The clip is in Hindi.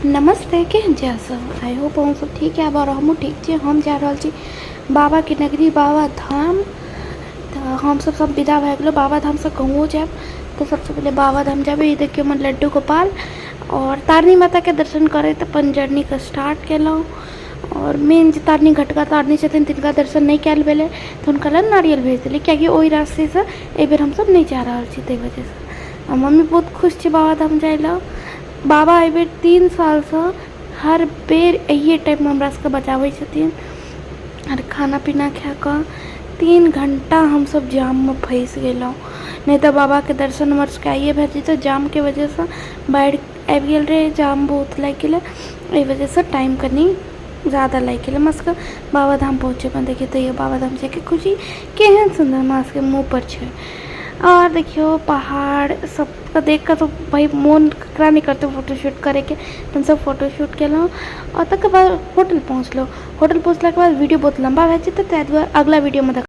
नमस्ते, केहन छी अहाँ सब? आई होप अहाँ सब ठीक है और हमहूँ ठीक छी। हम जा रहल छी बाबा के नगरी बाबा धाम। तो हम सब विदा भए गेलो बाबा धाम से कहूँ जाब। तो सबसे पहले बाबा धाम जाबे। ये देखियो हमर लड्डू गोपाल और तारनी माता के दर्शन करे तो अपन जर्नी के स्टार्ट केलहुँ। और मेन जे तारनी घटका तारनी छथिन तिनका दर्शन नहीं कैल भेलै तो हुनका लेल नारियल भेज देली, कियाकि ओहि रास्ते से एहि बेर हमसब नहीं जा रहल छी ताहि वजह से। और मम्मी बहुत खुश छै बाबा धाम जाय ला। बाबा एहि बेर 3 साल से हर बेर यही टाइम में हमरा सबके बजाबै छथिन। और खाना पीना खा कऽ 3 घंटा हम सब जाम में फंस गेलहुँ। नहीं तो बाबा के दर्शन हमर सबके आइए भए जैते, जाम के वजह से बाढ़ि आबि गेल रहे, जाम बहुत लागि गेलै, एहि वजह से टाइम कनी ज़्यादा लागि गेलै हमरा सबके बाबा धाम पहुँचे में। देखिए तैयो बाबा धाम जाके खुशी केहन सुंदर हमरा सबके मुँह पर छै। और देखियो पहाड़ सबके देख कर तो भाई मन ककरा नहीं करते फोटोशूट करे के। हम सब फोटोशूट केलहुँ और तकर बाद होटल पहुँचलहुँ। होटल पहुँचला के बाद वीडियो बहुत लंबा भए जेतै, ताहि दुआरे अगला वीडियो में